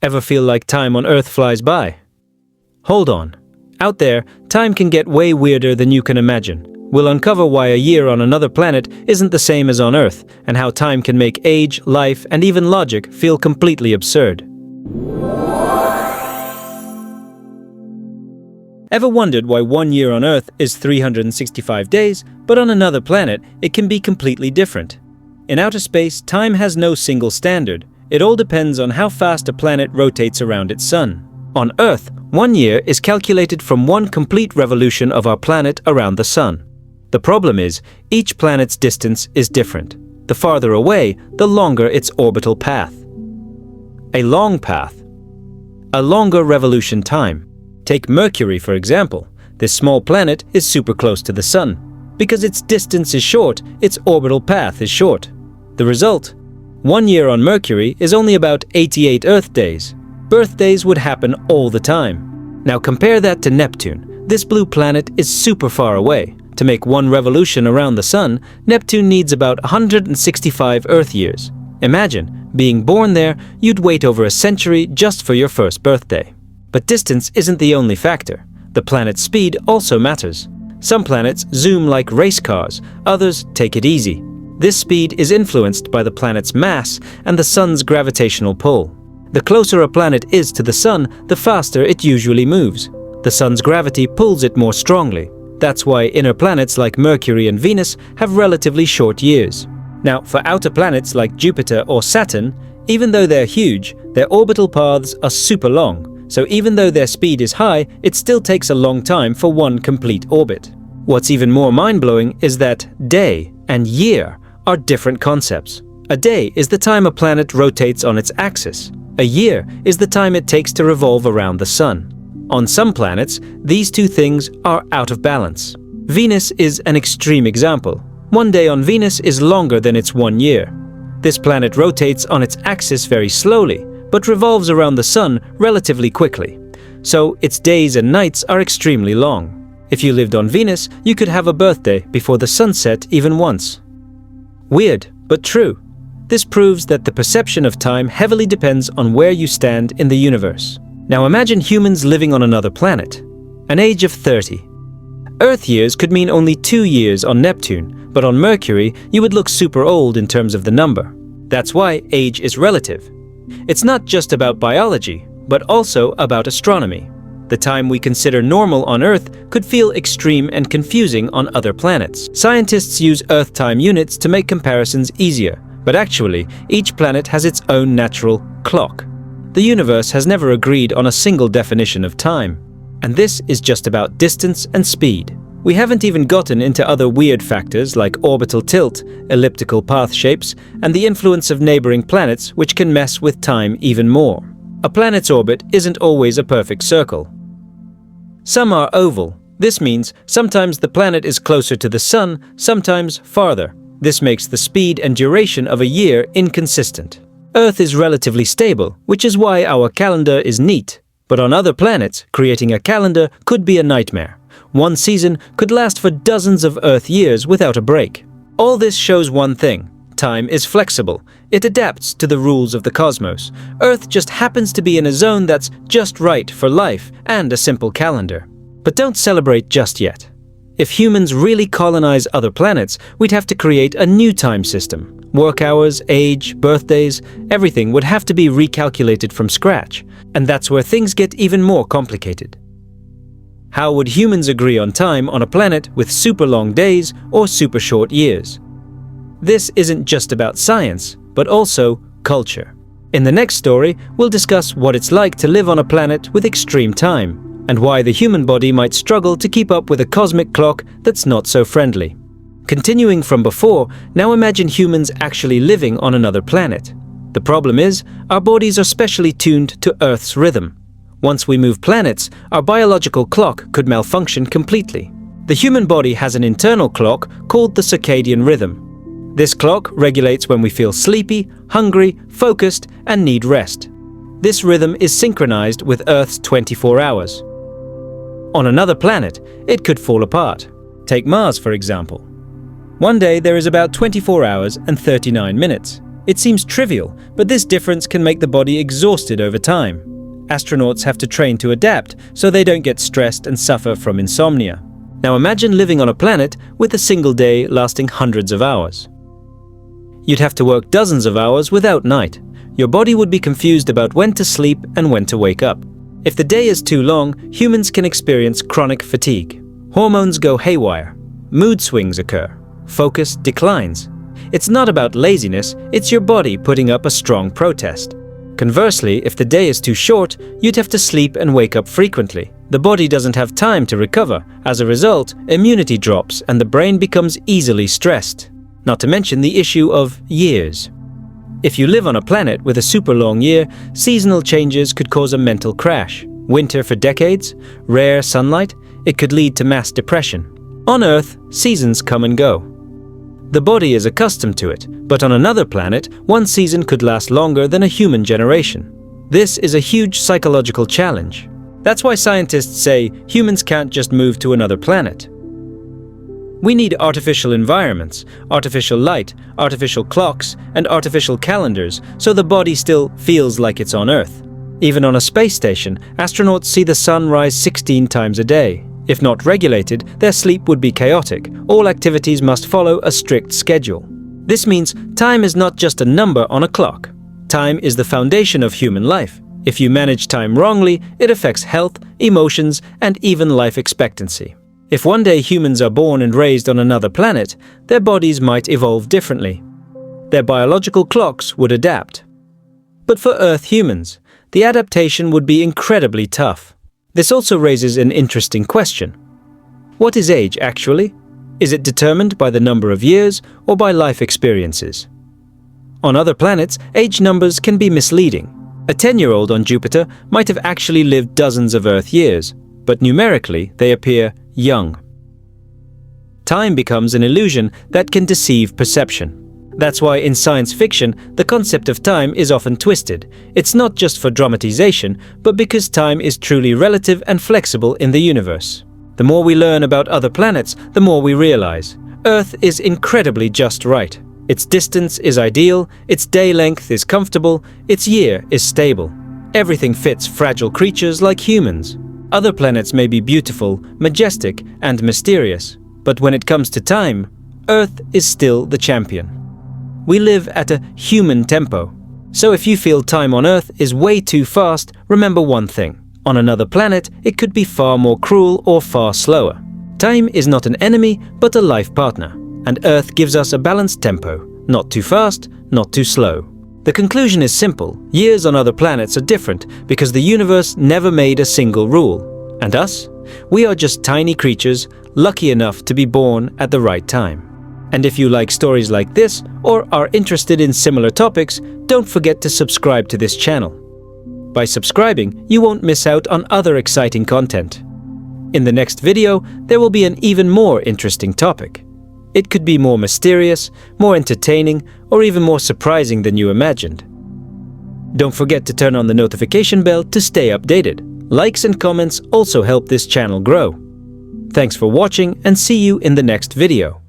Ever feel like time on Earth flies by? Hold on. Out there, time can get way weirder than you can imagine. We'll uncover why a year on another planet isn't the same as on Earth, and how time can make age, life, and even logic feel completely absurd. Ever wondered why 1 year on Earth is 365 days, but on another planet it can be completely different? In outer space, time has no single standard. It all depends on how fast a planet rotates around its sun. On Earth, 1 year is calculated from one complete revolution of our planet around the sun. The problem is, each planet's distance is different. The farther away, the longer its orbital path. A long path. A longer revolution time. Take Mercury, for example. This small planet is super close to the Sun. Because its distance is short, its orbital path is short. The result? 1 year on Mercury is only about 88 Earth days. Birthdays would happen all the time. Now compare that to Neptune. This blue planet is super far away. To make one revolution around the Sun, Neptune needs about 165 Earth years. Imagine, being born there, you'd wait over a century just for your first birthday. But distance isn't the only factor. The planet's speed also matters. Some planets zoom like race cars, others take it easy. This speed is influenced by the planet's mass and the Sun's gravitational pull. The closer a planet is to the Sun, the faster it usually moves. The Sun's gravity pulls it more strongly. That's why inner planets like Mercury and Venus have relatively short years. Now, for outer planets like Jupiter or Saturn, even though they're huge, their orbital paths are super long, so even though their speed is high, it still takes a long time for one complete orbit. What's even more mind-blowing is that day and year are different concepts. A day is the time a planet rotates on its axis. A year is the time it takes to revolve around the Sun. On some planets, these two things are out of balance. Venus is an extreme example. 1 day on Venus is longer than its 1 year. This planet rotates on its axis very slowly, but revolves around the Sun relatively quickly. So its days and nights are extremely long. If you lived on Venus, you could have a birthday before the sun set even once. Weird, but true. This proves that the perception of time heavily depends on where you stand in the universe. Now imagine humans living on another planet. An age of 30. Earth years could mean only 2 years on Neptune, but on Mercury you would look super old in terms of the number. That's why age is relative. It's not just about biology, but also about astronomy. The time we consider normal on Earth could feel extreme and confusing on other planets. Scientists use Earth time units to make comparisons easier, but actually, each planet has its own natural clock. The universe has never agreed on a single definition of time. And this is just about distance and speed. We haven't even gotten into other weird factors like orbital tilt, elliptical path shapes, and the influence of neighboring planets, which can mess with time even more. A planet's orbit isn't always a perfect circle. Some are oval. This means sometimes the planet is closer to the Sun, sometimes farther. This makes the speed and duration of a year inconsistent. Earth is relatively stable, which is why our calendar is neat. But on other planets, creating a calendar could be a nightmare. One season could last for dozens of Earth years without a break. All this shows one thing. Time is flexible. It adapts to the rules of the cosmos. Earth just happens to be in a zone that's just right for life and a simple calendar. But don't celebrate just yet. If humans really colonize other planets, we'd have to create a new time system. Work hours, age, birthdays, everything would have to be recalculated from scratch. And that's where things get even more complicated. How would humans agree on time on a planet with super long days or super short years? This isn't just about science, but also culture. In the next story, we'll discuss what it's like to live on a planet with extreme time, and why the human body might struggle to keep up with a cosmic clock that's not so friendly. Continuing from before, now imagine humans actually living on another planet. The problem is, our bodies are specially tuned to Earth's rhythm. Once we move planets, our biological clock could malfunction completely. The human body has an internal clock called the circadian rhythm. This clock regulates when we feel sleepy, hungry, focused, and need rest. This rhythm is synchronized with Earth's 24 hours. On another planet, it could fall apart. Take Mars, for example. One day there is about 24 hours and 39 minutes. It seems trivial, but this difference can make the body exhausted over time. Astronauts have to train to adapt so they don't get stressed and suffer from insomnia. Now imagine living on a planet with a single day lasting hundreds of hours. You'd have to work dozens of hours without night. Your body would be confused about when to sleep and when to wake up. If the day is too long, humans can experience chronic fatigue. Hormones go haywire. Mood swings occur. Focus declines. It's not about laziness, it's your body putting up a strong protest. Conversely, if the day is too short, you'd have to sleep and wake up frequently. The body doesn't have time to recover. As a result, immunity drops and the brain becomes easily stressed. Not to mention the issue of years. If you live on a planet with a super long year, seasonal changes could cause a mental crash. Winter for decades, rare sunlight, it could lead to mass depression. On Earth, seasons come and go. The body is accustomed to it, but on another planet, one season could last longer than a human generation. This is a huge psychological challenge. That's why scientists say humans can't just move to another planet. We need artificial environments, artificial light, artificial clocks, and artificial calendars so the body still feels like it's on Earth. Even on a space station, astronauts see the sun rise 16 times a day. If not regulated, their sleep would be chaotic. All activities must follow a strict schedule. This means time is not just a number on a clock. Time is the foundation of human life. If you manage time wrongly, it affects health, emotions, and even life expectancy. If one day humans are born and raised on another planet, their bodies might evolve differently. Their biological clocks would adapt. But for Earth humans, the adaptation would be incredibly tough. This also raises an interesting question. What is age actually? Is it determined by the number of years or by life experiences? On other planets, age numbers can be misleading. A 10-year-old on Jupiter might have actually lived dozens of Earth years, but numerically they appear young. Time becomes an illusion that can deceive perception. That's why in science fiction, the concept of time is often twisted. It's not just for dramatization, but because time is truly relative and flexible in the universe. The more we learn about other planets, the more we realize Earth is incredibly just right. Its distance is ideal, its day length is comfortable, its year is stable. Everything fits fragile creatures like humans. Other planets may be beautiful, majestic, and mysterious, but when it comes to time, Earth is still the champion. We live at a human tempo. So if you feel time on Earth is way too fast, remember one thing. On another planet, it could be far more cruel or far slower. Time is not an enemy, but a life partner. And Earth gives us a balanced tempo. Not too fast, not too slow. The conclusion is simple. Years on other planets are different because the universe never made a single rule. And us? We are just tiny creatures, lucky enough to be born at the right time. And if you like stories like this or are interested in similar topics, don't forget to subscribe to this channel. By subscribing, you won't miss out on other exciting content. In the next video, there will be an even more interesting topic. It could be more mysterious, more entertaining, or even more surprising than you imagined. Don't forget to turn on the notification bell to stay updated. Likes and comments also help this channel grow. Thanks for watching and see you in the next video.